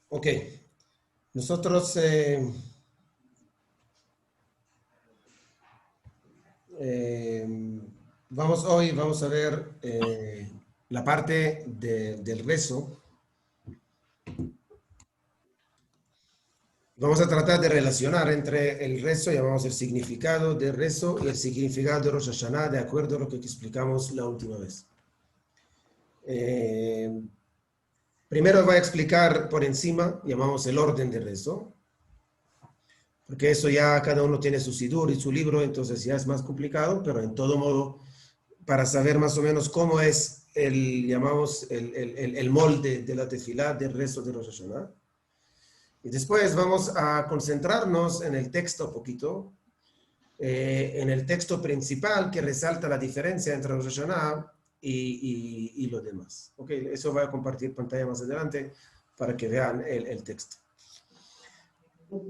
Ok, nosotros vamos a ver la parte del rezo. Vamos a tratar de relacionar entre el rezo, llamamos el significado del rezo y el significado de Rosh Hashanah, de acuerdo a lo que explicamos la última vez. Primero voy a explicar por encima, llamamos el orden del rezo, porque eso ya cada uno tiene su sidur y su libro, entonces ya es más complicado, pero en todo modo, para saber más o menos cómo es llamamos el molde de la tefilá del rezo de Rosh Hashanah. Y después vamos a concentrarnos en el texto un poquito, en el texto principal que resalta la diferencia entre Rosh Hashanah y lo demás. Ok, eso voy a compartir pantalla más adelante para que vean el texto.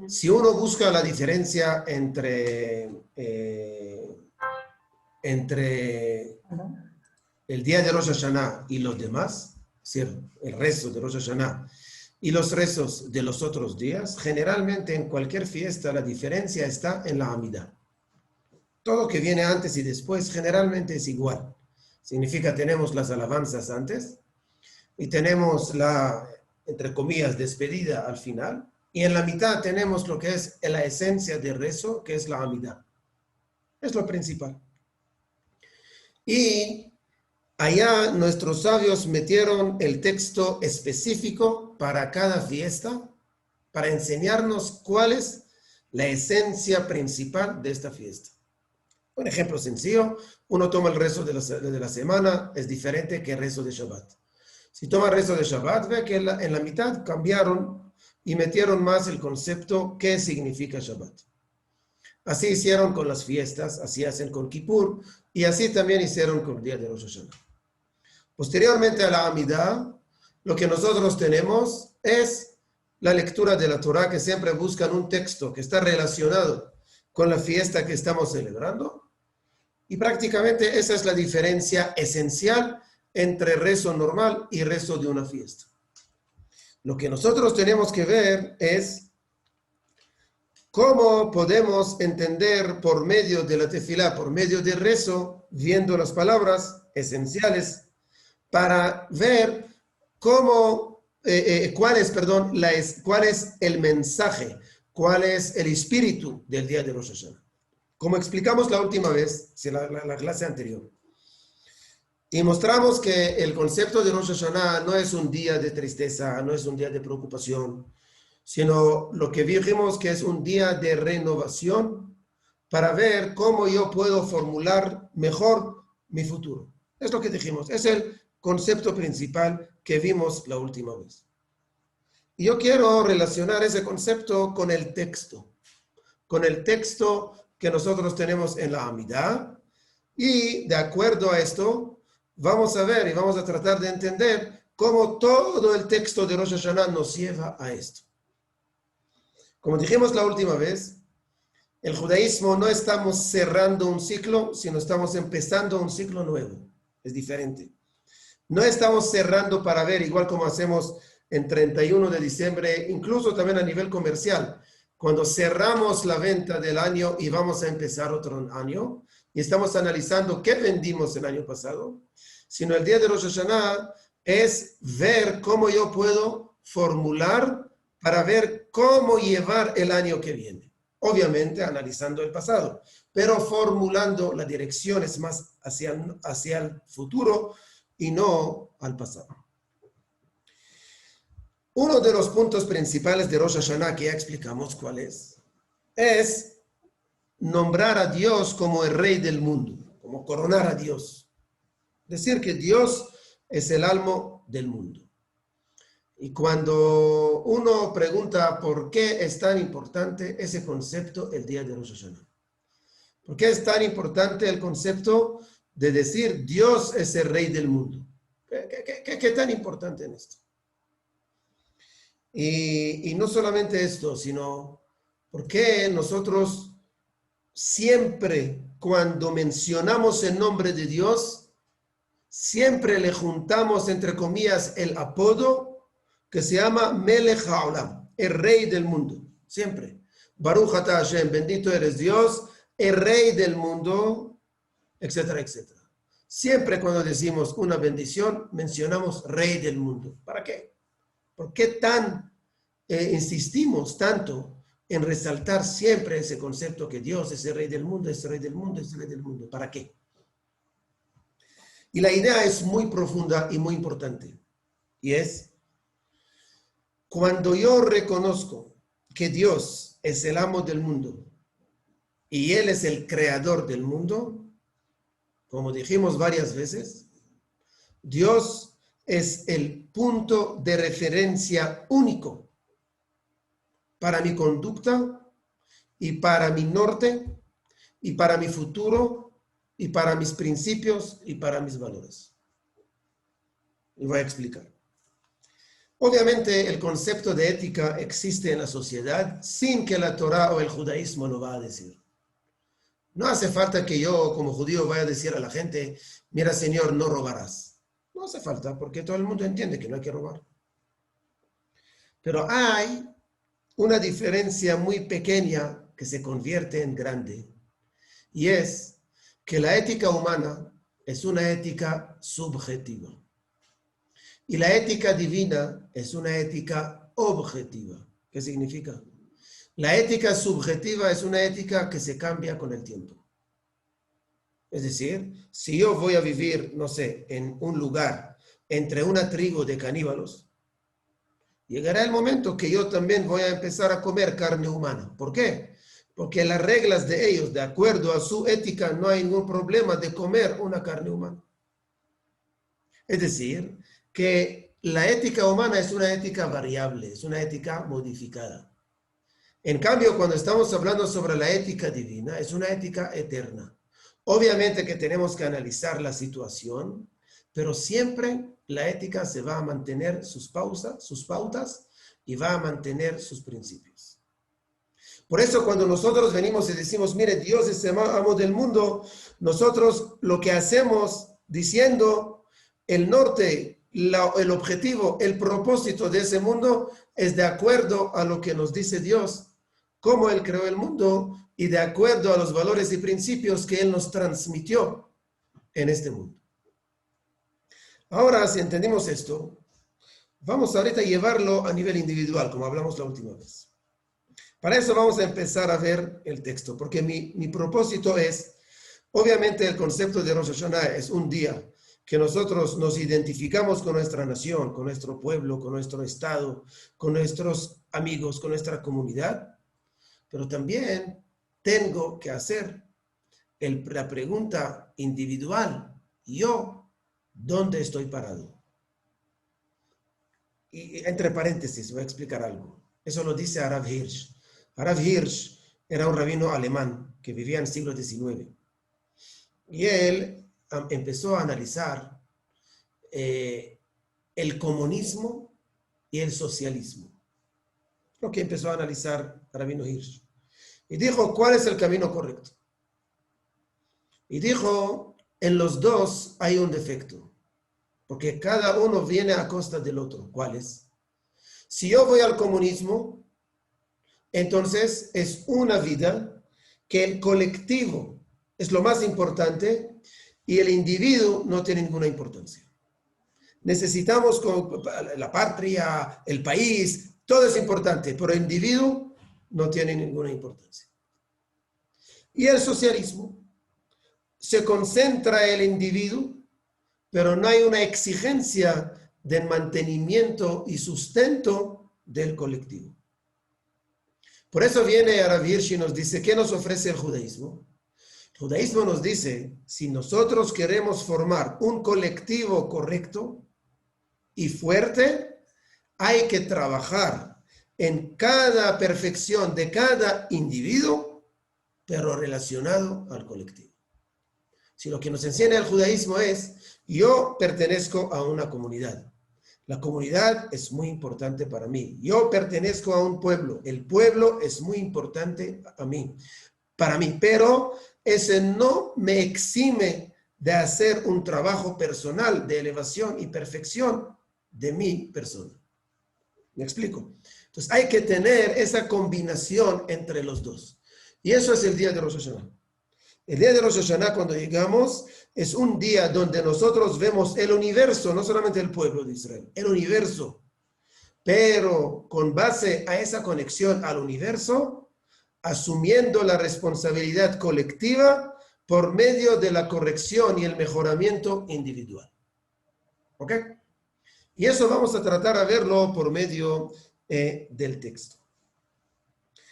Si uno busca la diferencia entre el día de Rosh Hashanah y los demás, es decir, el rezo de Rosh Hashanah y los rezos de los otros días, generalmente en cualquier fiesta la diferencia está en la Amidah. Todo que viene antes y después generalmente es igual. Significa tenemos las alabanzas antes y tenemos la, entre comillas, despedida al final. Y en la mitad tenemos lo que es la esencia del rezo, que es la Amidah. Es lo principal. Y allá nuestros sabios metieron el texto específico para cada fiesta, para enseñarnos cuál es la esencia principal de esta fiesta. Un ejemplo sencillo, uno toma el rezo de la semana, es diferente que el rezo de Shabbat. Si toma el rezo de Shabbat, ve que en la mitad cambiaron y metieron más el concepto qué significa Shabbat. Así hicieron con las fiestas, así hacen con Kippur, y así también hicieron con el día de Rosh Hashanah. Posteriormente a la Amidah, lo que nosotros tenemos es la lectura de la Torah, que siempre buscan un texto que está relacionado con la fiesta que estamos celebrando. Y prácticamente esa es la diferencia esencial entre rezo normal y rezo de una fiesta. Lo que nosotros tenemos que ver es cómo podemos entender por medio de la tefilá, por medio del rezo, viendo las palabras esenciales, para ver cuál es el mensaje, cuál es el espíritu del día de Rosh Hashanah. Como explicamos la última vez, la clase anterior, y mostramos que el concepto de Rosh Hashanah no es un día de tristeza, no es un día de preocupación, sino lo que dijimos que es un día de renovación para ver cómo yo puedo formular mejor mi futuro. Es lo que dijimos, es el concepto principal que vimos la última vez. Y yo quiero relacionar ese concepto con el texto que nosotros tenemos en la Amidah, y de acuerdo a esto vamos a ver y vamos a tratar de entender cómo todo el texto de Rosh Hashanah nos lleva a esto. Como dijimos la última vez, el judaísmo no estamos cerrando un ciclo, sino estamos empezando un ciclo nuevo. Es diferente. No estamos cerrando para ver, igual como hacemos en 31 de diciembre, incluso también a nivel comercial, cuando cerramos la venta del año y vamos a empezar otro año, y estamos analizando qué vendimos el año pasado, sino el día de Rosh Hashanah es ver cómo yo puedo formular para ver cómo llevar el año que viene. Obviamente analizando el pasado, pero formulando las direcciones más hacia el futuro y no al pasado. Uno de los puntos principales de Rosh Hashanah que ya explicamos cuál es nombrar a Dios como el rey del mundo, como coronar a Dios. Decir que Dios es el alma del mundo. Y cuando uno pregunta por qué es tan importante ese concepto el día de Rosh Hashanah, ¿por qué es tan importante el concepto de decir Dios es el rey del mundo? ¿Qué tan importante en esto? Y no solamente esto, sino por qué nosotros siempre cuando mencionamos el nombre de Dios, siempre le juntamos entre comillas el apodo que se llama Melech HaOlam, el rey del mundo, siempre. Baruch Ata Hashem, bendito eres Dios, el rey del mundo, etcétera, etcétera. Siempre cuando decimos una bendición, mencionamos rey del mundo. ¿Para qué? ¿Por qué insistimos tanto en resaltar siempre ese concepto que Dios es el rey del mundo, es el rey del mundo, es el rey del mundo? ¿Para qué? Y la idea es muy profunda y muy importante. Y es, cuando yo reconozco que Dios es el amo del mundo y Él es el creador del mundo, como dijimos varias veces, Dios es el punto de referencia único para mi conducta y para mi norte y para mi futuro y para mis principios y para mis valores. Y voy a explicar. Obviamente el concepto de ética existe en la sociedad sin que la Torá o el judaísmo lo va a decir. No hace falta que yo como judío vaya a decir a la gente, mira señor, no robarás. No hace falta porque todo el mundo entiende que no hay que robar. Pero hay una diferencia muy pequeña que se convierte en grande. Y es que la ética humana es una ética subjetiva. Y la ética divina es una ética objetiva. ¿Qué significa? La ética subjetiva es una ética que se cambia con el tiempo. Es decir, si yo voy a vivir, no sé, en un lugar entre una tribu de caníbalos, llegará el momento que yo también voy a empezar a comer carne humana. ¿Por qué? Porque las reglas de ellos, de acuerdo a su ética, no hay ningún problema de comer una carne humana. Es decir, que la ética humana es una ética variable, es una ética modificada. En cambio, cuando estamos hablando sobre la ética divina, es una ética eterna. Obviamente que tenemos que analizar la situación, pero siempre la ética se va a mantener sus pautas y va a mantener sus principios. Por eso cuando nosotros venimos y decimos, mire, Dios es el amo del mundo, nosotros lo que hacemos diciendo el norte, el objetivo, el propósito de ese mundo es de acuerdo a lo que nos dice Dios, cómo Él creó el mundo y de acuerdo a los valores y principios que Él nos transmitió en este mundo. Ahora, si entendimos esto, vamos ahorita a llevarlo a nivel individual, como hablamos la última vez. Para eso vamos a empezar a ver el texto, porque mi propósito es, obviamente el concepto de Rosh Hashanah es un día que nosotros nos identificamos con nuestra nación, con nuestro pueblo, con nuestro estado, con nuestros amigos, con nuestra comunidad, pero también tengo que hacer la pregunta individual, yo, ¿dónde estoy parado? Y entre paréntesis voy a explicar algo. Eso lo dice Harav Hirsch. Harav Hirsch era un rabino alemán que vivía en el siglo XIX. Y él empezó a analizar el comunismo y el socialismo. Lo que empezó a analizar Rabino Hirsch. Y dijo, ¿cuál es el camino correcto? Y dijo, en los dos hay un defecto, porque cada uno viene a costa del otro. ¿Cuál es? Si yo voy al comunismo, entonces es una vida que el colectivo es lo más importante y el individuo no tiene ninguna importancia. Necesitamos la patria, el país, todo es importante, pero el individuo no tiene ninguna importancia. Y el socialismo se concentra el individuo, pero no hay una exigencia de mantenimiento y sustento del colectivo. Por eso viene Harav Hirsch y nos dice, ¿qué nos ofrece el judaísmo? El judaísmo nos dice, si nosotros queremos formar un colectivo correcto y fuerte, hay que trabajar en cada perfección de cada individuo, pero relacionado al colectivo. Si lo que nos enseña el judaísmo es, yo pertenezco a una comunidad. La comunidad es muy importante para mí. Yo pertenezco a un pueblo. El pueblo es muy importante para mí. Pero ese no me exime de hacer un trabajo personal de elevación y perfección de mi persona. ¿Me explico? Entonces hay que tener esa combinación entre los dos. Y eso es el día de Rosh Hashanah. El día de Rosh Hashanah, cuando llegamos, es un día donde nosotros vemos el universo, no solamente el pueblo de Israel, el universo. Pero con base a esa conexión al universo, asumiendo la responsabilidad colectiva por medio de la corrección y el mejoramiento individual. ¿Ok? Y eso vamos a tratar de verlo por medio del texto.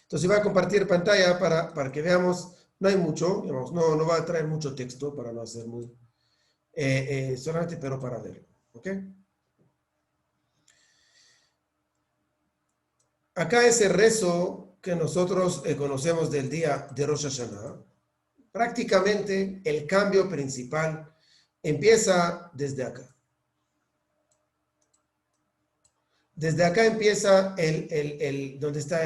Entonces voy a compartir pantalla para que veamos. No hay mucho, digamos, no va a traer mucho texto para no hacer muy... solamente pero para verlo. ¿Ok? Acá ese rezo que nosotros conocemos del día de Rosh Hashanah, prácticamente el cambio principal empieza desde acá. Desde acá empieza donde está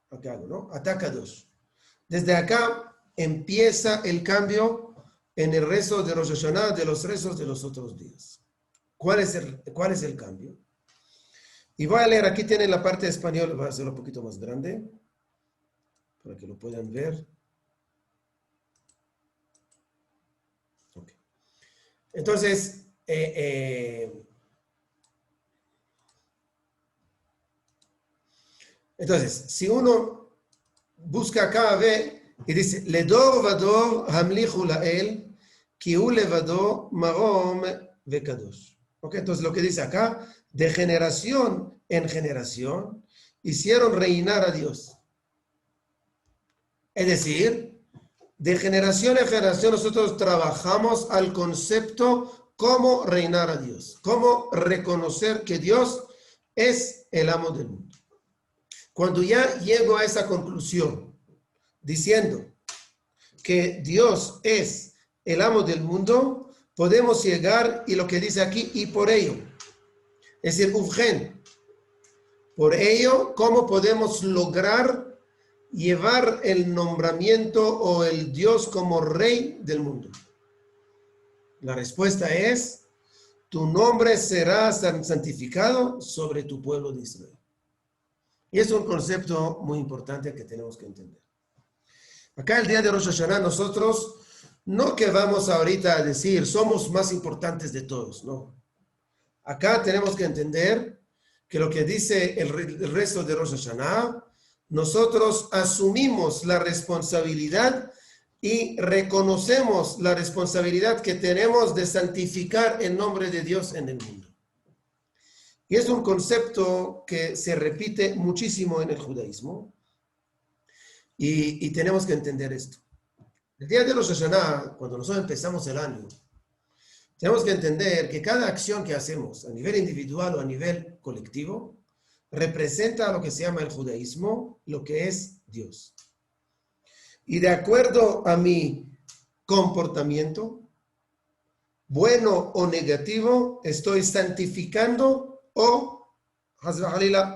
acá hago, ¿no? Ataca 2. Desde acá empieza el cambio en el rezo de Rosh Hashanah de los rezos de los otros días. ¿Cuál es el cambio? Y voy a leer, aquí tienen la parte de español, voy a hacerlo un poquito más grande para que lo puedan ver. Okay. Entonces, si uno busca acá, ve y dice, Ledor vador hamlichu lael, ki hu levado marom vekadosh. Okay, entonces lo que dice acá, de generación en generación, hicieron reinar a Dios. Es decir, de generación en generación nosotros trabajamos al concepto cómo reinar a Dios, cómo reconocer que Dios es el amo del mundo. Cuando ya llego a esa conclusión, diciendo que Dios es el amo del mundo, podemos llegar, y lo que dice aquí, y por ello, es decir, Ufgen, por ello, ¿cómo podemos lograr llevar el nombramiento o el Dios como rey del mundo? La respuesta es, tu nombre será santificado sobre tu pueblo de Israel. Y es un concepto muy importante que tenemos que entender. Acá el día de Rosh Hashanah nosotros no que vamos ahorita a decir somos más importantes de todos, no. Acá tenemos que entender que lo que dice el resto de Rosh Hashanah, nosotros asumimos la responsabilidad y reconocemos la responsabilidad que tenemos de santificar el nombre de Dios en el mundo. Y es un concepto que se repite muchísimo en el judaísmo y tenemos que entender esto. El día de Rosh Hashanah, cuando nosotros empezamos el año, tenemos que entender que cada acción que hacemos a nivel individual o a nivel colectivo representa lo que se llama el judaísmo, lo que es Dios. Y de acuerdo a mi comportamiento, bueno o negativo, estoy santificando o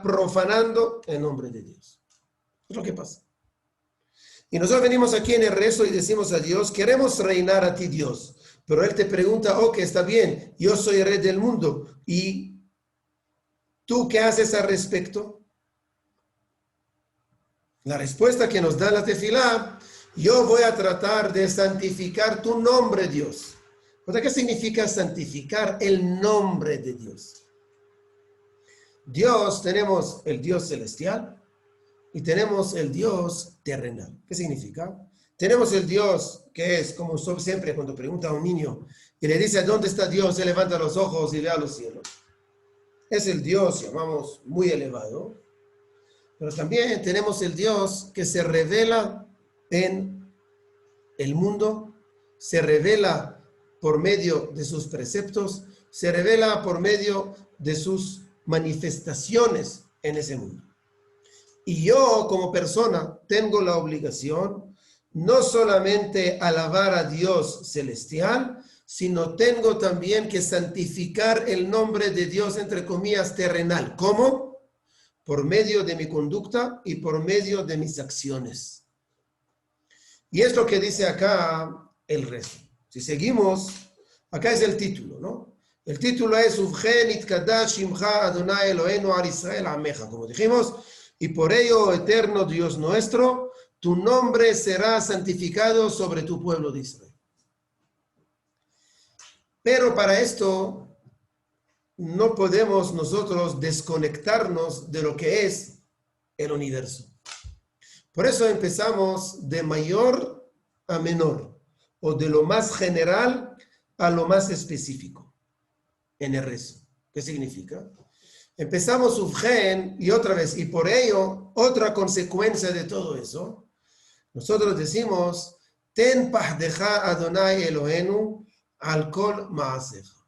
profanando el nombre de Dios. Es lo que pasa. Y nosotros venimos aquí en el rezo y decimos a Dios, queremos reinar a ti, Dios. Pero Él te pregunta, ok, está bien, yo soy el rey del mundo. ¿Y tú qué haces al respecto? La respuesta que nos da la tefilá, yo voy a tratar de santificar tu nombre, Dios. ¿Qué significa santificar el nombre de Dios? Dios, tenemos el Dios celestial y tenemos el Dios terrenal. ¿Qué significa? Tenemos el Dios que es, como siempre cuando pregunta a un niño y le dice, ¿dónde está Dios? Se levanta los ojos y ve a los cielos. Es el Dios, llamamos, muy elevado. Pero también tenemos el Dios que se revela en el mundo, se revela por medio de sus preceptos, se revela por medio de sus manifestaciones en ese mundo. Y yo como persona tengo la obligación no solamente alabar a Dios celestial, sino tengo también que santificar el nombre de Dios, entre comillas, terrenal. ¿Cómo? Por medio de mi conducta y por medio de mis acciones. Y es lo que dice acá el rezo. Si seguimos, acá es el título, ¿no? El título es Ubgen Itkadash Shimcha Adonai Eloheinu Al Israel Ameja, como dijimos, y por ello, eterno Dios nuestro, tu nombre será santificado sobre tu pueblo de Israel. Pero para esto no podemos nosotros desconectarnos de lo que es el universo. Por eso empezamos de mayor a menor, o de lo más general a lo más específico en el rezo. ¿Qué significa? Empezamos Ubgen y otra vez, y por ello, otra consecuencia de todo eso, nosotros decimos, Ten pahdeja Adonai Eloheinu al kol ma'aseja.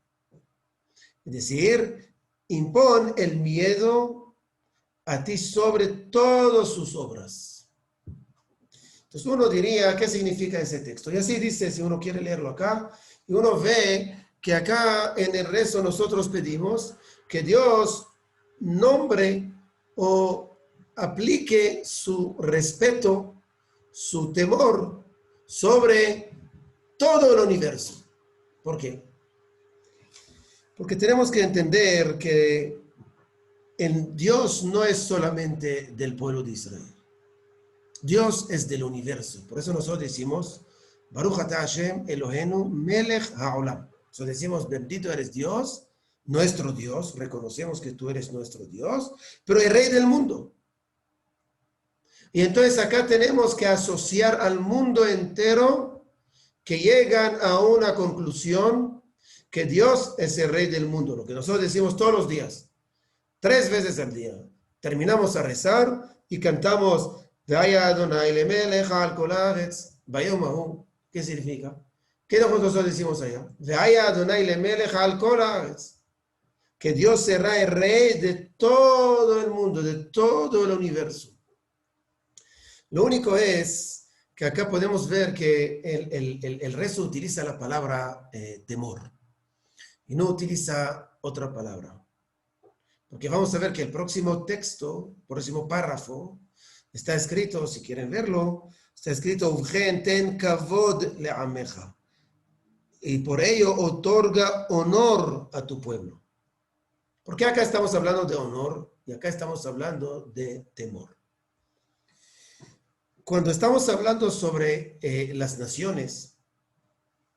Es decir, impon el miedo a ti sobre todas sus obras. Entonces uno diría, ¿qué significa ese texto? Y así dice, si uno quiere leerlo acá, y uno ve que acá en el rezo nosotros pedimos que Dios nombre o aplique su respeto, su temor sobre todo el universo. ¿Por qué? Porque tenemos que entender que el Dios no es solamente del pueblo de Israel. Dios es del universo. Por eso nosotros decimos, Baruch atah Hashem Eloheinu melech haolam. Eso decimos, bendito eres Dios, nuestro Dios, reconocemos que tú eres nuestro Dios, pero el rey del mundo. Y entonces acá tenemos que asociar al mundo entero que llegan a una conclusión que Dios es el rey del mundo, lo que nosotros decimos todos los días, 3 veces al día. Terminamos a rezar y cantamos Ve'aya Adonai lemelech al kol haaretz bayom hahu. ¿Qué significa? ¿Qué nosotros decimos allá? Ve'aya Adonai lemelech al kol haaretz. Que Dios será el rey de todo el mundo, de todo el universo. Lo único es que acá podemos ver que el rezo utiliza la palabra temor y no utiliza otra palabra. Porque vamos a ver que el próximo texto, próximo párrafo, está escrito, si quieren verlo, está escrito, Ubgen ten kavod le'ameja. Y por ello otorga honor a tu pueblo. Porque acá estamos hablando de honor y acá estamos hablando de temor. Cuando estamos hablando sobre las naciones,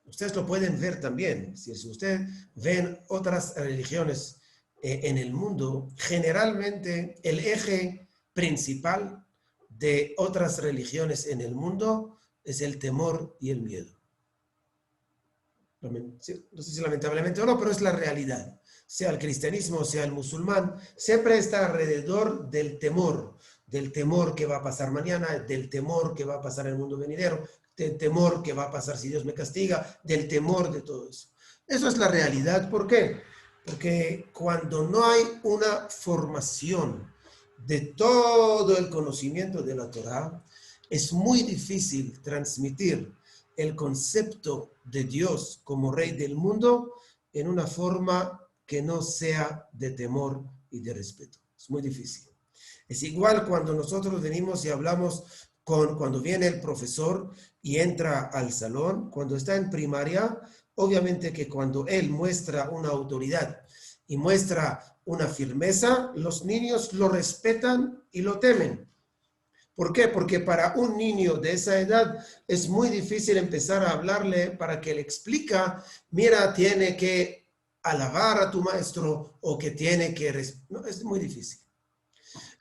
ustedes lo pueden ver también. Si ustedes ven otras religiones en el mundo, generalmente el eje principal de otras religiones en el mundo es el temor y el miedo. No sé si lamentablemente o no, pero es la realidad. Sea el cristianismo, sea el musulmán, siempre está alrededor del temor que va a pasar mañana, del temor que va a pasar en el mundo venidero, del temor que va a pasar si Dios me castiga, del temor de todo eso. Eso es la realidad. ¿Por qué? Porque cuando no hay una formación de todo el conocimiento de la Torá, es muy difícil transmitir el concepto de Dios como rey del mundo en una forma que no sea de temor y de respeto. Es muy difícil. Es igual cuando nosotros venimos y hablamos cuando viene el profesor y entra al salón, cuando está en primaria, obviamente que cuando él muestra una autoridad y muestra una firmeza, los niños lo respetan y lo temen. ¿Por qué? Porque para un niño de esa edad es muy difícil empezar a hablarle para que le explica, mira, tiene que alabar a tu maestro o que tiene que... No, es muy difícil.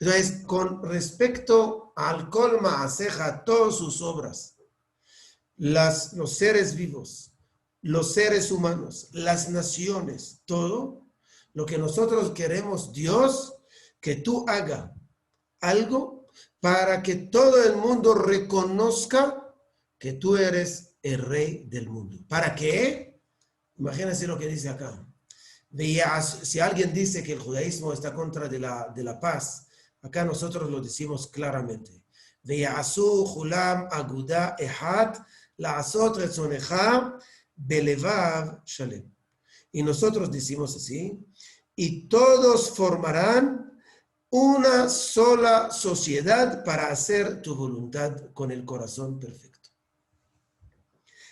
Entonces, con respecto al kol ma'aseja, todas sus obras, los seres vivos, los seres humanos, las naciones, todo, lo que nosotros queremos, Dios, que tú hagas algo para que todo el mundo reconozca que tú eres el rey del mundo. ¿Para qué? Imagínense lo que dice acá. Si alguien dice que el judaísmo está contra de la paz, acá nosotros lo decimos claramente. Ve'yasu julam aguda ehad la'asot retzonecha belevav shalem. Y nosotros decimos así, y todos formarán una sola sociedad para hacer tu voluntad con el corazón perfecto.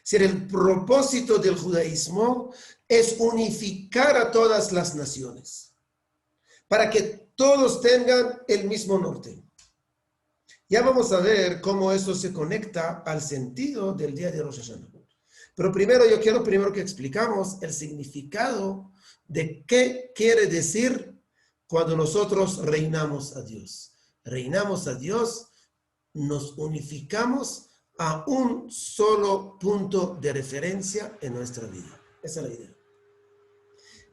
Si el propósito del judaísmo es unificar a todas las naciones, para que todos tengan el mismo norte. Ya vamos a ver cómo eso se conecta al sentido del día de Rosh Hashanah. Pero primero yo quiero que explicamos el significado de qué quiere decir cuando nosotros reinamos a Dios. Reinamos a Dios, nos unificamos a un solo punto de referencia en nuestra vida. Esa es la idea.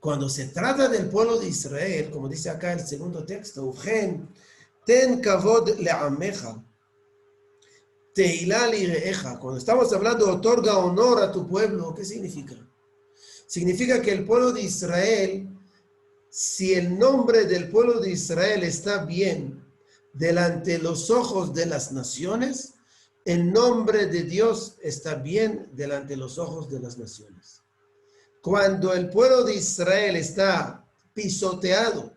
Cuando se trata del pueblo de Israel, como dice acá el segundo texto, Ugen, ten kavod le'ameja, teilá lireeja. Cuando estamos hablando otorga honor a tu pueblo, ¿qué significa? Significa que el pueblo de Israel, si el nombre del pueblo de Israel está bien delante de los ojos de las naciones, el nombre de Dios está bien delante de los ojos de las naciones. Cuando el pueblo de Israel está pisoteado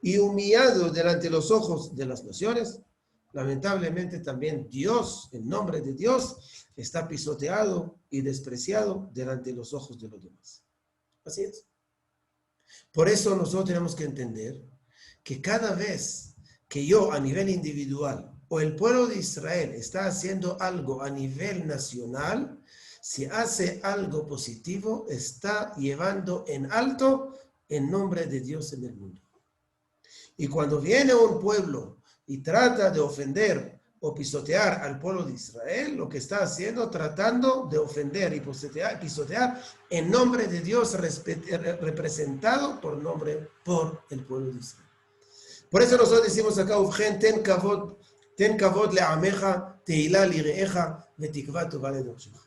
y humillado delante de los ojos de las naciones, lamentablemente también Dios, el nombre de Dios, está pisoteado y despreciado delante de los ojos de los demás. Así es. Por eso nosotros tenemos que entender que cada vez que yo a nivel individual o el pueblo de Israel está haciendo algo a nivel nacional, si hace algo positivo, está llevando en alto el nombre de Dios en el mundo. Y cuando viene un pueblo y trata de ofender o pisotear al pueblo de Israel, lo que está haciendo, tratando de ofender y pisotear en nombre de Dios representado por el pueblo de Israel. Por eso nosotros decimos acá, Ugen, ten kavod le'ameja, teilá lireeja, vetikva tova ledorshecha.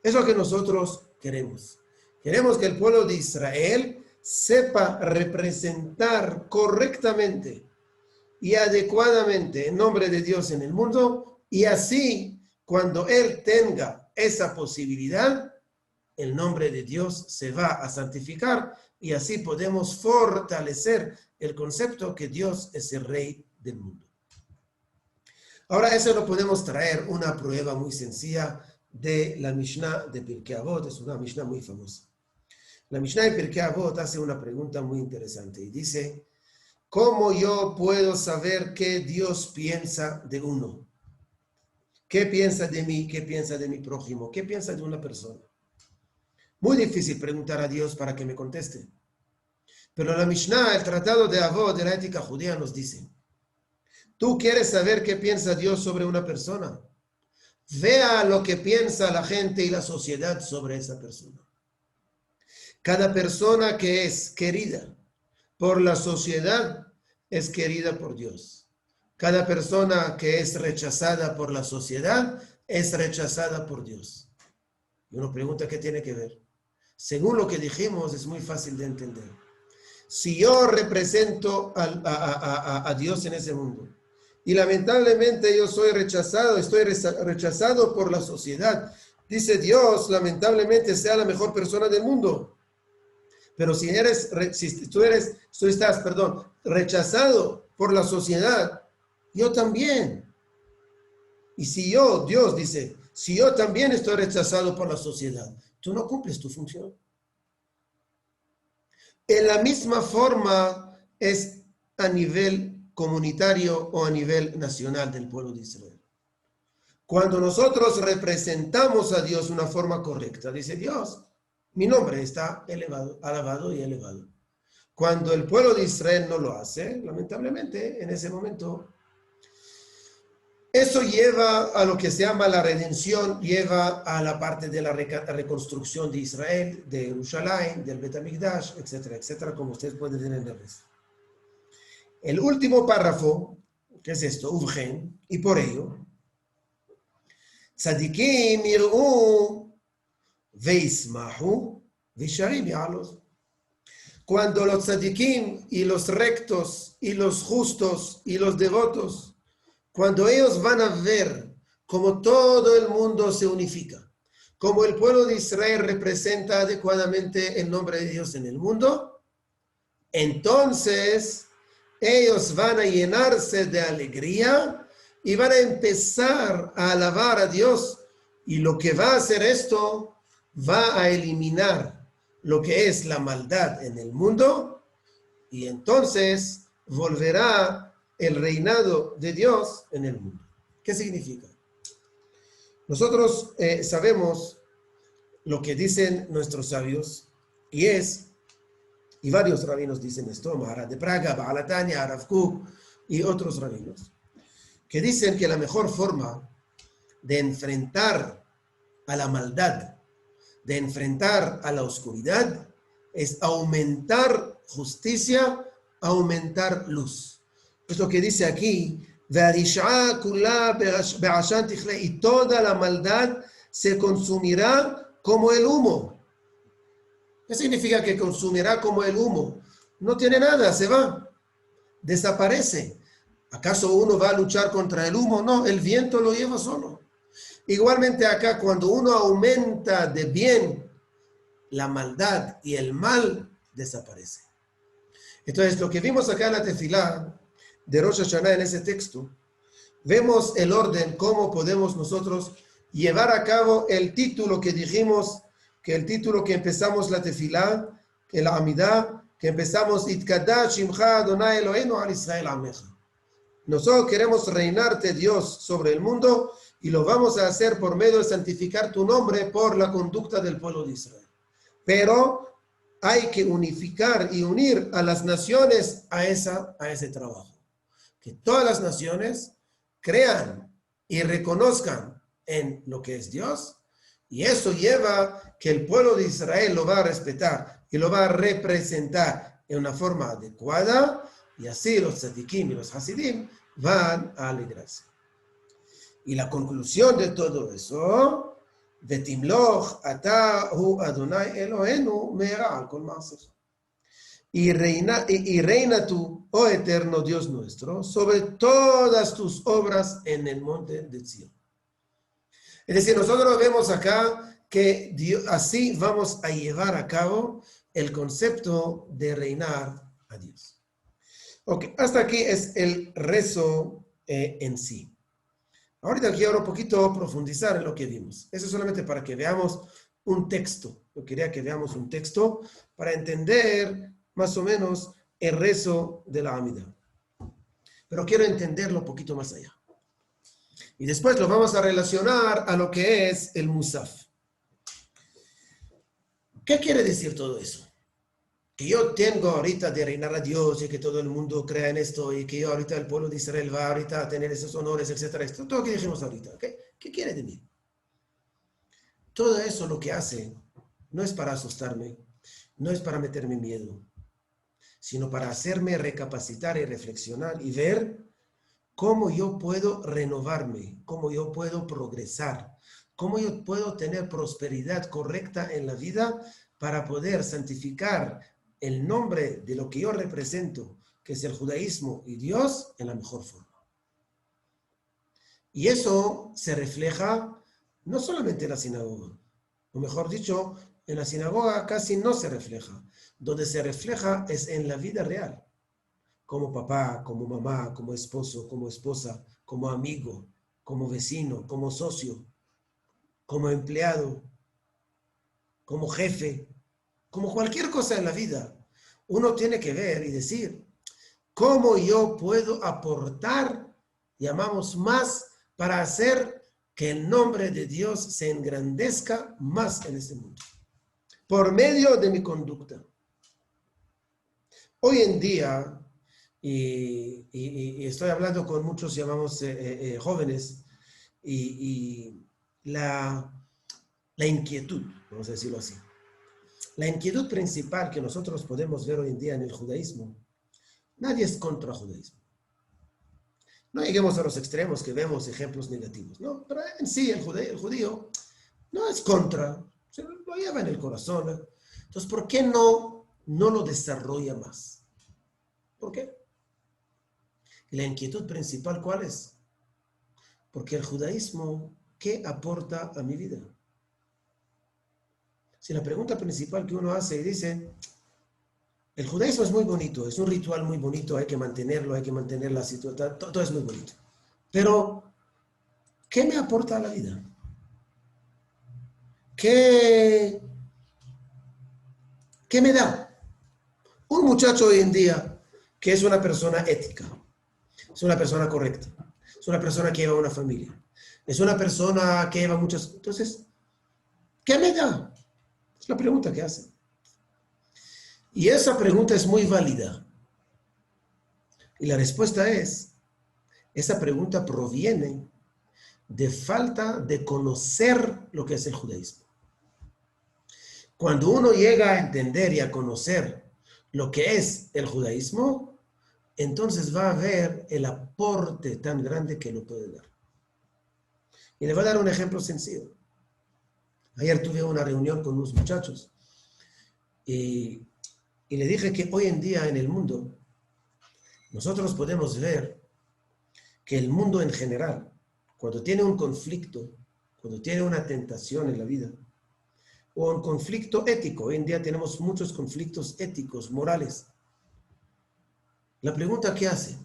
Es lo que nosotros queremos. Queremos que el pueblo de Israel sepa representar correctamente y adecuadamente el nombre de Dios en el mundo, y así, cuando Él tenga esa posibilidad, el nombre de Dios se va a santificar y así podemos fortalecer el concepto que Dios es el Rey del mundo. Ahora, eso lo podemos traer una prueba muy sencilla de la Mishnah de Pirkei Avot. Es una Mishnah muy famosa. La Mishnah de Pirkei Avot hace una pregunta muy interesante y dice: ¿cómo yo puedo saber qué Dios piensa de uno? ¿Qué piensa de mí? ¿Qué piensa de mi prójimo? ¿Qué piensa de una persona? Muy difícil preguntar a Dios para que me conteste. Pero la Mishnah, el tratado de Avot de la ética judía, nos dice: ¿tú quieres saber qué piensa Dios sobre una persona? Vea lo que piensa la gente y la sociedad sobre esa persona. Cada persona que es querida por la sociedad es querida por Dios. Cada persona que es rechazada por la sociedad es rechazada por Dios. Y uno pregunta, ¿qué tiene que ver? Según lo que dijimos, es muy fácil de entender. Si yo represento a Dios en ese mundo y lamentablemente yo soy rechazado, estoy rechazado por la sociedad, dice Dios, lamentablemente sea la mejor persona del mundo. Pero si tú estás rechazado por la sociedad, yo también. Y si Dios dice, si yo también estoy rechazado por la sociedad, tú no cumples tu función. En la misma forma es a nivel comunitario o a nivel nacional del pueblo de Israel. Cuando nosotros representamos a Dios de una forma correcta, dice Dios, mi nombre está alabado y elevado. Cuando el pueblo de Israel no lo hace, lamentablemente, en ese momento, eso lleva a lo que se llama la redención, lleva a la parte de la reconstrucción de Israel, de Jerusalén, del Bet HaMikdash, etcétera, etcétera, como ustedes pueden entender. El último párrafo, que es esto, Uvgen, y por ello, Tzadikim yir'u veismahu visharim ya'alos. Cuando los tzadikim y los rectos y los justos y los devotos, cuando ellos van a ver cómo todo el mundo se unifica, cómo el pueblo de Israel representa adecuadamente el nombre de Dios en el mundo, entonces ellos van a llenarse de alegría y van a empezar a alabar a Dios. Y lo que va a hacer esto, va a eliminar lo que es la maldad en el mundo y entonces volverá el reinado de Dios en el mundo. ¿Qué significa? Nosotros sabemos lo que dicen nuestros sabios y varios rabinos dicen esto, Maharaj de Praga, Baal HaTanya, Rav Kook y otros rabinos, que dicen que la mejor forma de enfrentar a la maldad, de enfrentar a la oscuridad, es aumentar justicia, aumentar luz. Es lo que dice aquí, y toda la maldad se consumirá como el humo. ¿Qué significa que consumirá como el humo? No tiene nada, se va, desaparece. ¿Acaso uno va a luchar contra el humo? No, el viento lo lleva solo. Igualmente acá, cuando uno aumenta de bien, la maldad y el mal desaparece. Entonces, lo que vimos acá en la tefilá de Rosh Hashanah en ese texto, vemos el orden, cómo podemos nosotros llevar a cabo el título que dijimos, que el título que empezamos la tefilá, el Amidah, que empezamos Itkadash Shimcha Adonai Eloheinu al Israel Amecha. Nosotros queremos reinarte, Dios, sobre el mundo y lo vamos a hacer por medio de santificar tu nombre por la conducta del pueblo de Israel. Pero hay que unificar y unir a las naciones a ese trabajo. Que todas las naciones crean y reconozcan en lo que es Dios, y eso lleva que el pueblo de Israel lo va a respetar y lo va a representar en una forma adecuada, y así los tzadikim y los hasidim van a alegrarse. Y la conclusión de todo eso, Vetimloch ata hu Adonai Elohenu me'era al kol ma'asecha. Y reina tú, oh eterno Dios nuestro, sobre todas tus obras en el monte de Sion. Es decir, nosotros vemos acá que Dios, así vamos a llevar a cabo el concepto de reinar a Dios. Ok, hasta aquí es el rezo en sí. Ahorita quiero un poquito profundizar en lo que vimos. Eso es solamente para que veamos un texto. Yo quería que veamos un texto para entender más o menos el rezo de la Amidah. Pero quiero entenderlo un poquito más allá. Y después lo vamos a relacionar a lo que es el Musaf. ¿Qué quiere decir todo eso? Que yo tengo ahorita de reinar a Dios y que todo el mundo crea en esto y que yo ahorita el pueblo de Israel va ahorita a tener esos honores, etcétera. Esto, todo lo que dijimos ahorita. ¿Okay? ¿Qué quiere de mí? Todo eso lo que hace no es para asustarme, no es para meterme miedo, sino para hacerme recapacitar y reflexionar y ver cómo yo puedo renovarme, cómo yo puedo progresar, cómo yo puedo tener prosperidad correcta en la vida para poder santificar el nombre de lo que yo represento, que es el judaísmo y Dios, en la mejor forma. Y eso se refleja no solamente en la sinagoga, o mejor dicho, en la sinagoga casi no se refleja. Donde se refleja es en la vida real. Como papá, como mamá, como esposo, como esposa, como amigo, como vecino, como socio, como empleado, como jefe, como cualquier cosa en la vida. Uno tiene que ver y decir, ¿cómo yo puedo aportar, llamamos más, para hacer que el nombre de Dios se engrandezca más en este mundo? Por medio de mi Hoy en día, y estoy hablando con muchos, llamamos jóvenes, y la inquietud, vamos a decirlo así. La inquietud principal que nosotros podemos ver hoy en día en el judaísmo, nadie es contra el judaísmo. No lleguemos a los extremos que vemos ejemplos negativos, ¿no? Pero en sí el judío no es contra, se lo lleva en el corazón. Entonces, ¿por qué no lo desarrolla más? ¿Por qué? Y la inquietud principal, ¿cuál es? Porque el judaísmo, ¿qué aporta a mi vida? Si la pregunta principal que uno hace y dice, el judaísmo es muy bonito, es un ritual muy bonito, hay que mantenerlo, hay que mantener la situación, todo es muy bonito. Pero, ¿qué me aporta a la vida? ¿Qué ¿Qué me da? Un muchacho hoy en día que es una persona ética, es una persona correcta, es una persona que lleva una familia, es una persona que lleva muchas... Entonces, ¿qué me da? Es la pregunta que hace. Y esa pregunta es muy válida. Y la respuesta es, esa pregunta proviene de falta de conocer lo que es el judaísmo. Cuando uno llega a entender y a conocer lo que es el judaísmo, entonces va a ver el aporte tan grande que lo puede dar. Y le voy a dar un ejemplo sencillo. Ayer tuve una reunión con unos muchachos y le dije que hoy en día en el mundo nosotros podemos ver que el mundo en general, cuando tiene un conflicto, cuando tiene una tentación en la vida, o un conflicto ético, hoy en día tenemos muchos conflictos éticos, morales. La pregunta ¿qué hace?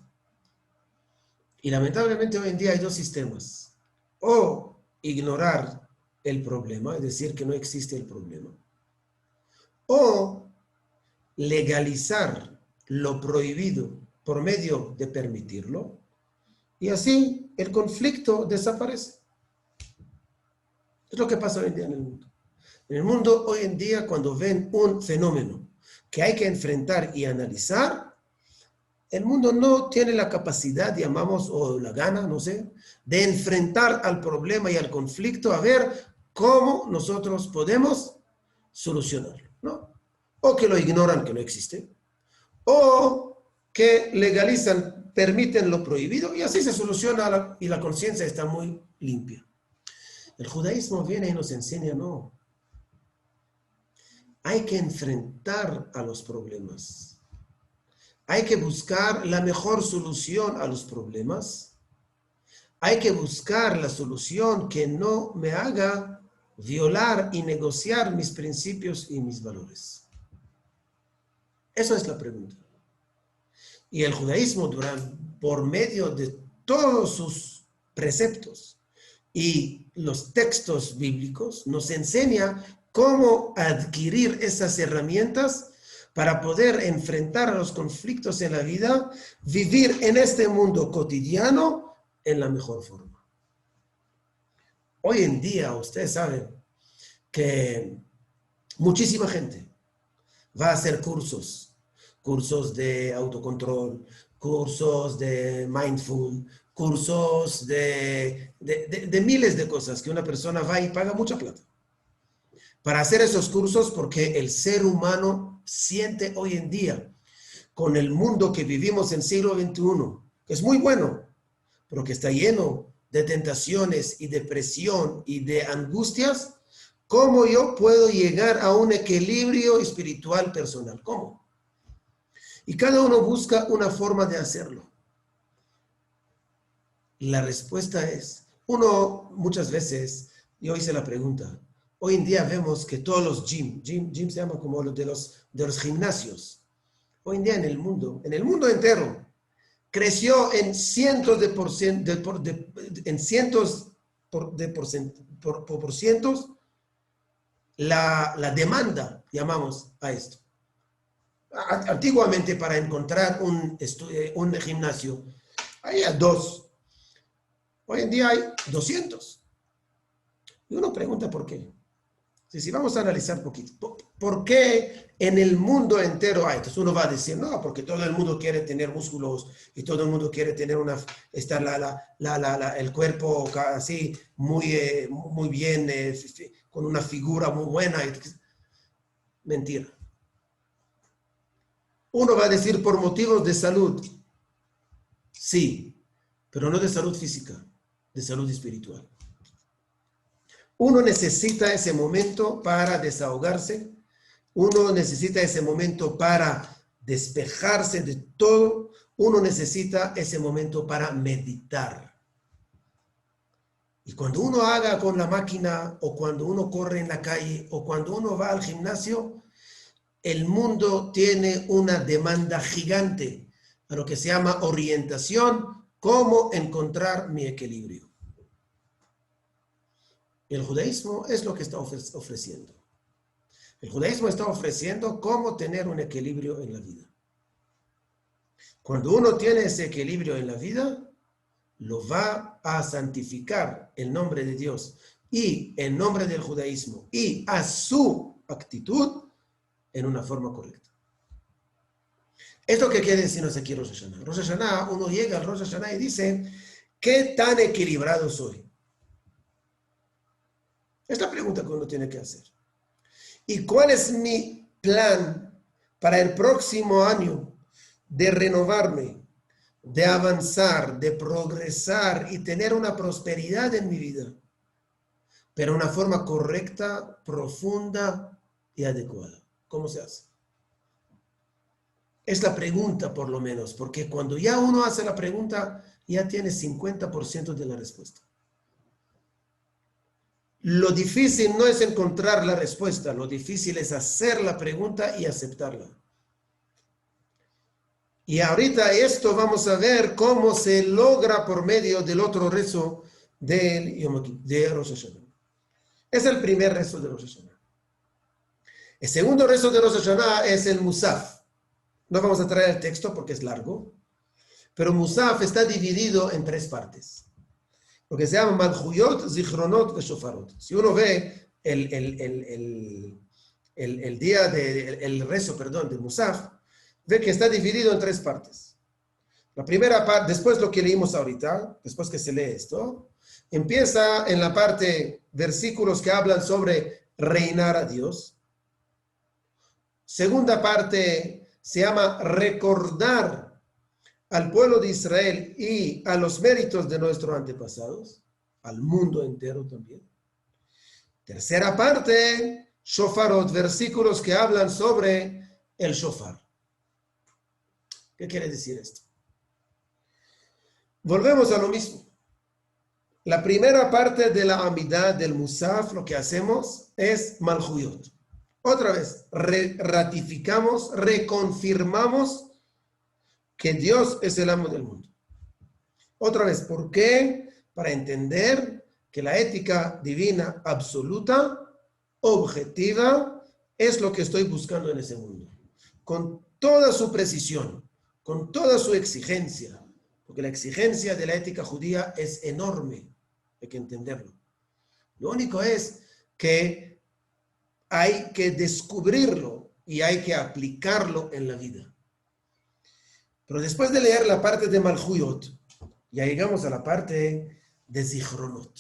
Y lamentablemente hoy en día hay dos sistemas. O ignorar el problema, es decir, que no existe el problema. O legalizar lo prohibido por medio de permitirlo. Y así el conflicto desaparece. Es lo que pasa hoy en día en el mundo. En el mundo hoy en día cuando ven un fenómeno que hay que enfrentar y analizar, el mundo no tiene la capacidad, llamamos, o la gana, no sé, de enfrentar al problema y al conflicto a ver cómo nosotros podemos solucionarlo, ¿no? O que lo ignoran, que no existe, o que legalizan, permiten lo prohibido y así se soluciona y la conciencia está muy limpia. El judaísmo viene y nos enseña, no. Hay que enfrentar a los problemas. Hay que buscar la mejor solución a los problemas. Hay que buscar la solución que no me haga violar y negociar mis principios y mis valores. Esa es la pregunta. Y el judaísmo, por medio de todos sus preceptos y los textos bíblicos, nos enseña cómo adquirir esas herramientas para poder enfrentar a los conflictos en la vida, vivir en este mundo cotidiano en la mejor forma. Hoy en día, ustedes saben que muchísima gente va a hacer cursos de autocontrol, cursos de mindful, cursos de miles de cosas que una persona va y paga mucha plata para hacer esos cursos porque el ser humano siente hoy en día con el mundo que vivimos en siglo XXI, que es muy bueno, pero que está lleno de tentaciones y de presión y de angustias, ¿cómo yo puedo llegar a un equilibrio espiritual personal? ¿Cómo? Y cada uno busca una forma de hacerlo. La respuesta es, uno muchas veces, yo hice la pregunta, hoy en día vemos que todos los gym se llama como los de los gimnasios, hoy en día en el mundo entero, creció en cientos de por cientos la demanda, llamamos a esto. Antiguamente para encontrar un gimnasio había 2. Hoy en día hay 200. Y uno pregunta por qué. Si vamos a analizar un poquito, ¿por qué en el mundo entero hay? Entonces uno va a decir, no, porque todo el mundo quiere tener músculos y todo el mundo quiere tener el cuerpo así muy bien, con una figura muy buena. Mentira. Uno va a decir por motivos de salud. Sí, pero no de salud física, de salud espiritual. Uno necesita ese momento para desahogarse. Uno necesita ese momento para despejarse de todo. Uno necesita ese momento para meditar. Y cuando uno haga con la máquina, o cuando uno corre en la calle, o cuando uno va al gimnasio, el mundo tiene una demanda gigante a lo que se llama orientación, cómo encontrar mi equilibrio. El judaísmo es lo que está ofreciendo. El judaísmo está ofreciendo cómo tener un equilibrio en la vida. Cuando uno tiene ese equilibrio en la vida, lo va a santificar el nombre de Dios y el nombre del judaísmo y a su actitud en una forma correcta. ¿Esto qué quiere decirnos aquí Rosh Hashanah? Rosh Hashanah, uno llega al Rosh Hashanah y dice, ¿qué tan equilibrado soy? Es la pregunta que uno tiene que hacer. ¿Y cuál es mi plan para el próximo año de renovarme, de avanzar, de progresar y tener una prosperidad en mi vida, pero de una forma correcta, profunda y adecuada? ¿Cómo se hace? Es la pregunta, por lo menos, porque cuando ya uno hace la pregunta, ya tiene 50% de la respuesta. Lo difícil no es encontrar la respuesta, lo difícil es hacer la pregunta y aceptarla. Y ahorita esto vamos a ver cómo se logra por medio del otro rezo de Rosh Hashanah. Es el primer rezo de Rosh Hashanah. El segundo rezo de Rosh Hashanah es el Musaf. No vamos a traer el texto porque es largo, pero Musaf está dividido en 3 partes. Lo que se llama Malchuyot, Zichronot y Shofarot. Si uno ve el día el rezo, de Musaf, ve que está dividido en 3 partes. La primera parte, después lo que leímos ahorita, después que se lee esto, empieza en la parte versículos que hablan sobre reinar a Dios. Segunda parte se llama recordar al pueblo de Israel y a los méritos de nuestros antepasados, al mundo entero también. Tercera parte, Shofarot, versículos que hablan sobre el shofar. ¿Qué quiere decir esto? Volvemos a lo mismo. La primera parte de la amidad del Musaf, lo que hacemos es Malchuyot. Otra vez, ratificamos, reconfirmamos que Dios es el amo del mundo. Otra vez, ¿por qué? Para entender que la ética divina absoluta, objetiva, es lo que estoy buscando en ese mundo. Con toda su precisión, con toda su exigencia, porque la exigencia de la ética judía es enorme, hay que entenderlo. Lo único es que hay que descubrirlo y hay que aplicarlo en la vida. Pero después de leer la parte de Malchuyot, ya llegamos a la parte de Zichronot,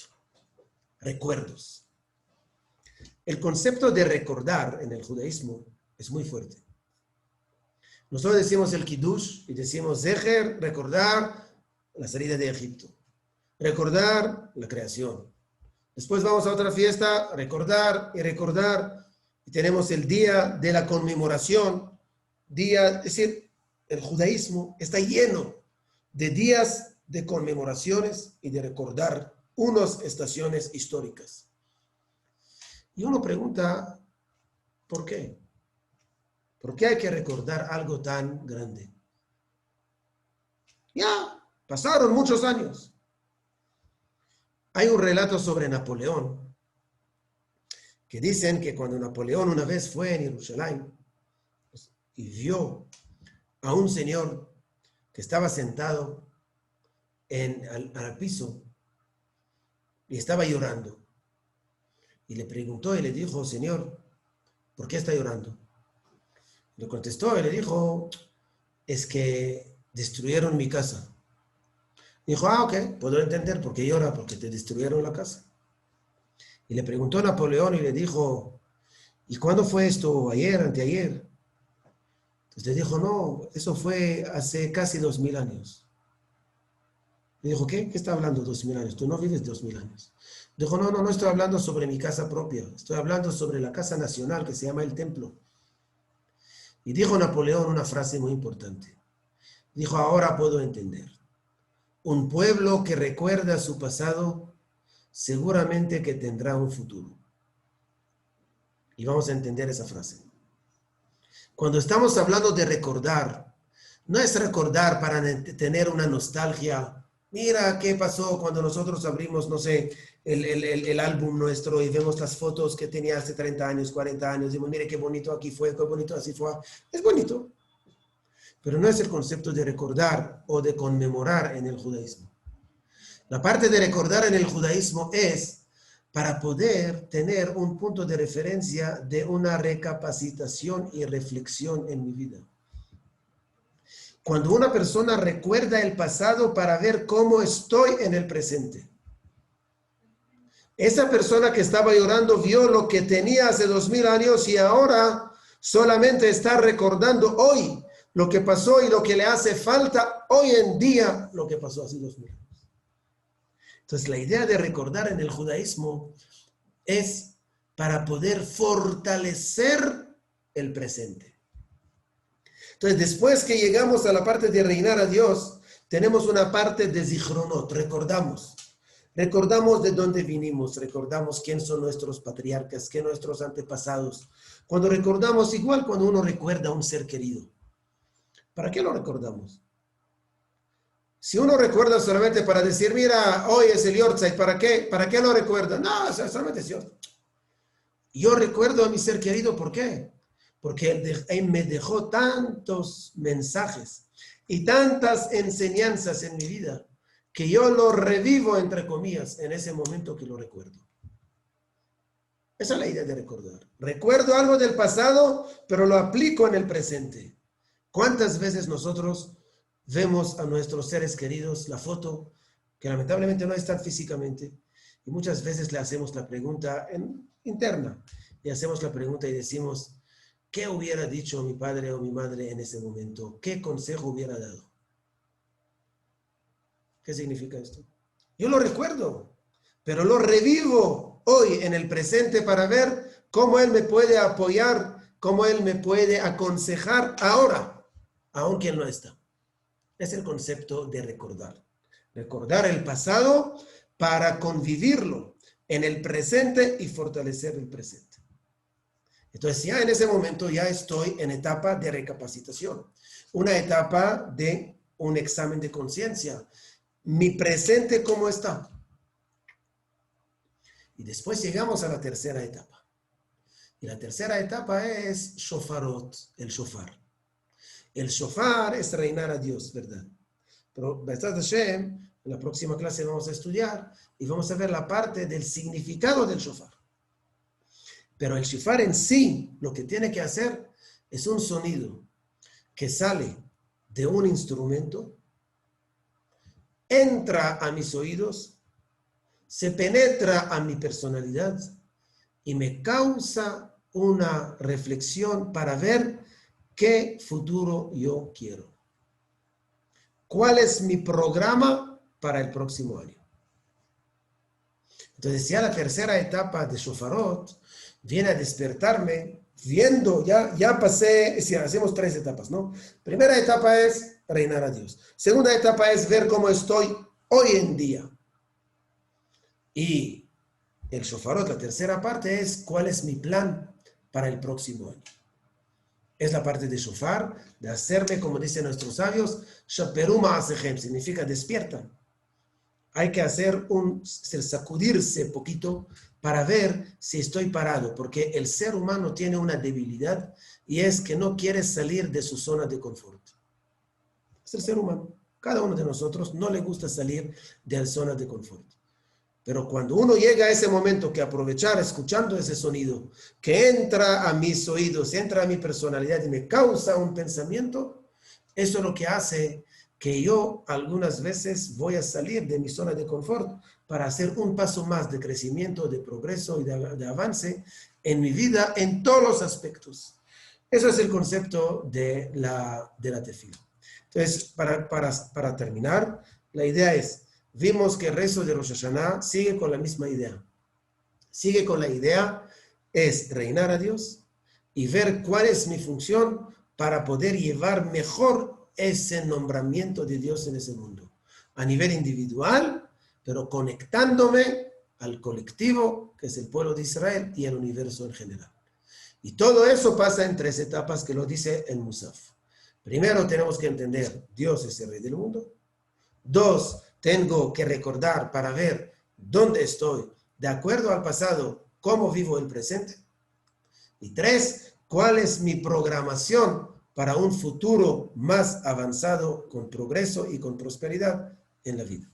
recuerdos. El concepto de recordar en el judaísmo es muy fuerte. Nosotros decimos el Kiddush y decimos Zecher, recordar la salida de Egipto, recordar la creación. Después vamos a otra fiesta, recordar y recordar, y tenemos el día de la conmemoración, es decir, el judaísmo está lleno de días de conmemoraciones y de recordar unas estaciones históricas. Y uno pregunta, ¿por qué? ¿Por qué hay que recordar algo tan grande? Ya, pasaron muchos años. Hay un relato sobre Napoleón, que dicen que cuando Napoleón una vez fue en Jerusalén y vio a un señor que estaba sentado al piso y estaba llorando. Y le preguntó y le dijo, Señor, ¿por qué está llorando? Le contestó y le dijo, es que destruyeron mi casa. Dijo, ok, puedo entender por qué llora, porque te destruyeron la casa. Y le preguntó a Napoleón y le dijo, ¿y cuándo fue esto? ¿Ayer, anteayer? Entonces le dijo, no, eso fue hace casi 2000 años. Le dijo, ¿qué? ¿Qué está hablando 2000 años? Tú no vives 2000 años. Dijo, no estoy hablando sobre mi casa propia. Estoy hablando sobre la casa nacional que se llama el templo. Y dijo Napoleón una frase muy importante. Dijo, ahora puedo entender. Un pueblo que recuerda su pasado, seguramente que tendrá un futuro. Y vamos a entender esa frase. Cuando estamos hablando de recordar, no es recordar para tener una nostalgia. Mira qué pasó cuando nosotros abrimos, no sé, el álbum nuestro y vemos las fotos que tenía hace 30 años, 40 años. Decimos, mire qué bonito aquí fue, qué bonito así fue. Es bonito, pero no es el concepto de recordar o de conmemorar en el judaísmo. La parte de recordar en el judaísmo es para poder tener un punto de referencia de una recapacitación y reflexión en mi vida. Cuando una persona recuerda el pasado para ver cómo estoy en el presente. Esa persona que estaba llorando vio lo que tenía hace 2000 años y ahora solamente está recordando hoy lo que pasó y lo que le hace falta hoy en día lo que pasó hace 2000 años. Entonces la idea de recordar en el judaísmo es para poder fortalecer el presente. Entonces, después que llegamos a la parte de reinar a Dios, tenemos una parte de zichronot, recordamos. Recordamos de dónde vinimos, recordamos quién son nuestros patriarcas, quién nuestros antepasados. Cuando recordamos, igual cuando uno recuerda a un ser querido. ¿Para qué lo recordamos? Si uno recuerda solamente para decir, mira, hoy es el Yortzeit, ¿para qué? ¿Para qué lo recuerda? No, solamente es Yortzeit. Yo recuerdo a mi ser querido, ¿por qué? Porque él me dejó tantos mensajes y tantas enseñanzas en mi vida que yo lo revivo, entre comillas, en ese momento que lo recuerdo. Esa es la idea de recordar. Recuerdo algo del pasado, pero lo aplico en el presente. ¿Cuántas veces nosotros vemos a nuestros seres queridos la foto, que lamentablemente no están físicamente, y muchas veces le hacemos la pregunta interna, y hacemos la pregunta y decimos, ¿qué hubiera dicho mi padre o mi madre en ese momento? ¿Qué consejo hubiera dado? ¿Qué significa esto? Yo lo recuerdo, pero lo revivo hoy en el presente para ver cómo él me puede apoyar, cómo él me puede aconsejar ahora, aunque él no está. Es el concepto de recordar. Recordar el pasado para convivirlo en el presente y fortalecer el presente. Entonces ya en ese momento ya estoy en etapa de recapacitación, una etapa de un examen de conciencia. Mi presente, ¿cómo está? Y después llegamos a la tercera etapa. Y la tercera etapa es shofarot, el shofar. El shofar es reinar a Dios, ¿verdad? Pero B'ezrat Hashem, en la próxima clase vamos a estudiar y vamos a ver la parte del significado del shofar. Pero el shofar en sí, lo que tiene que hacer es un sonido que sale de un instrumento, entra a mis oídos, se penetra a mi personalidad y me causa una reflexión para ver qué futuro yo quiero. ¿Cuál es mi programa para el próximo año? Entonces ya la tercera etapa de shofarot viene a despertarme viendo, ya pasé, si hacemos 3 etapas, ¿no? Primera etapa es reinar a Dios. Segunda etapa es ver cómo estoy hoy en día. Y el shofarot, la tercera parte es cuál es mi plan para el próximo año. Es la parte de shofar, de hacerme, como dicen nuestros sabios, shaperu ma'asechem, significa despierta. Hay que sacudirse poquito para ver si estoy parado, porque el ser humano tiene una debilidad y es que no quiere salir de su zona de confort. Es el ser humano. Cada uno de nosotros no le gusta salir de la zona de confort. Pero cuando uno llega a ese momento que aprovechar escuchando ese sonido, que entra a mis oídos, entra a mi personalidad y me causa un pensamiento, eso es lo que hace que yo algunas veces voy a salir de mi zona de confort para hacer un paso más de crecimiento, de progreso y de avance en mi vida en todos los aspectos. Eso es el concepto de la tefila. Entonces, para terminar, la idea es, vimos que el rezo de Rosh Hashanah sigue con la misma idea. Sigue con la idea, es reinar a Dios y ver cuál es mi función para poder llevar mejor ese nombramiento de Dios en ese mundo. A nivel individual, pero conectándome al colectivo, que es el pueblo de Israel y el universo en general. Y todo eso pasa en 3 etapas que lo dice el Musaf. Primero tenemos que entender, Dios es el rey del mundo. 2, tengo que recordar para ver dónde estoy, de acuerdo al pasado, cómo vivo el presente. Y 3, ¿cuál es mi programación para un futuro más avanzado con progreso y con prosperidad en la vida?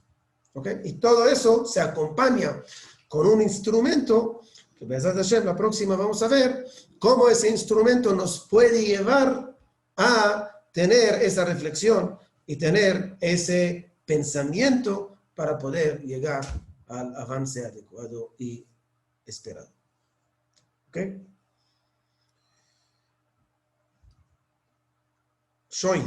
¿Ok? Y todo eso se acompaña con un instrumento que Be'ezrat Hashem, la próxima vamos a ver cómo ese instrumento nos puede llevar a tener esa reflexión y tener ese pensamiento para poder llegar al avance adecuado y esperado. ¿Ok? Schön.